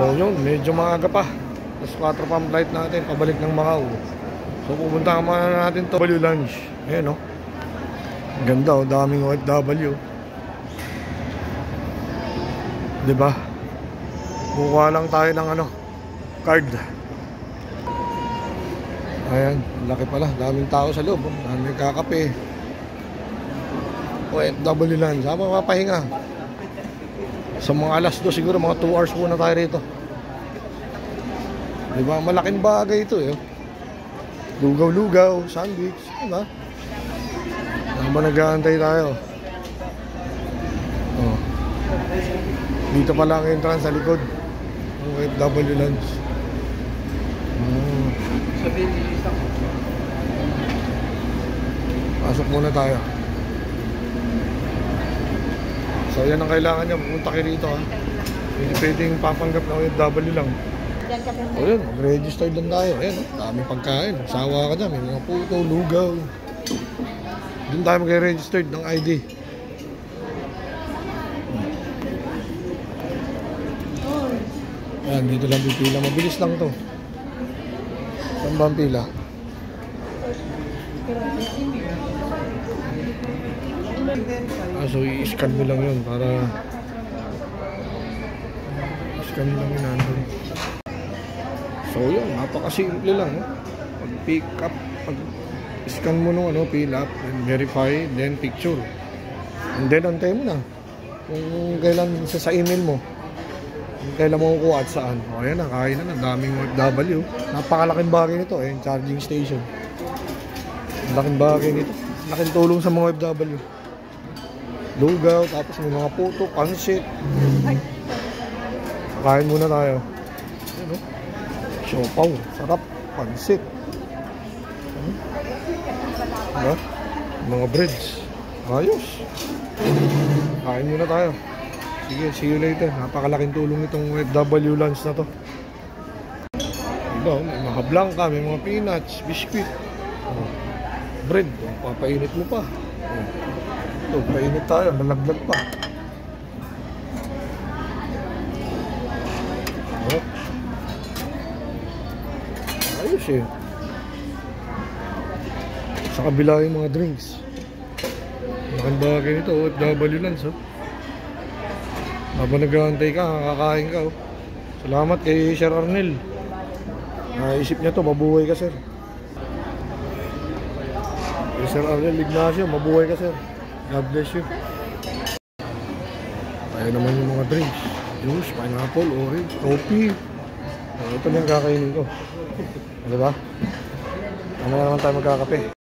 So yun, medyo maaga pa. Tapos 4 pa ang flight natin, pabalik ng Macau. So pupunta muna natin to W Lounge. Ayan o. Ang ganda o, daming OFW. Diba? Bukuha lang tayo ng ano, card. Ayan, laki pala, daming tao sa loob. Daming kakape. OFW Lounge, sama mapahinga. Sa mga alas 2 siguro, mga 2 hours muna tayo rito. Diba? Malaking bagay ito eh. Lugaw-lugaw, sandwich, diba? Habang nag-aantay tayo. Oh. Dito pala ang entrance sa likod. OFW Lounge. Pasok muna tayo. So yan ang kailangan niya, pupunta kayo rito ha. Hindi pwedeng papanggap na OFW lang. O yun, mag-register lang tayo. Ayan, daming pagkain. Sawa ka dyan, may mga puto, lugaw. Doon tayo mag-register ng ID. Ayan, dito lang pipila. Mabilis lang to. Saan ba ang pila? So i-scan mo lang yun para i-scan mo lang yun nandun. So yun, napakasimple lang pag-pick up, pag-scan mo nung ano, fill up, then verify, then picture, and then antay mo na kung kailan sa email mo kung kailan mo kukuha at saan. O ayan na, kain na, daming OFW. Napakalaking bagay nito eh, charging station. Laking bagay nito, laking tulong sa mga OFW. Lugaw, tapos may mga puto, pansit. Kain muna tayo. Ano? Siopaw, sarap, pansit. Diba? Mga breads. Ayos. Kain muna tayo. Sige, see you later. Napakalaking tulong itong OFW lunch na to. Diba? May mga blanca, may mga peanuts, biscuit. Bread, papainit mo pa. Ito, painit tayo, nalaglag pa. Ayos eh. Sa kabila yung mga drinks. Malaking bagay nito, OFW lunch oh. Habang nag-aantay ka, kakakain ka oh. Salamat kay Sir Arnel. Naisip niya to, mabuhay ka sir. Kay Sir Arnel Ignacio, mabuhay ka sir. God bless you. Tayo naman yung mga drinks. Juice, pineapple, orange, coffee. Ito na yung kakainin ko. Diba? Ano naman tayo magkakape.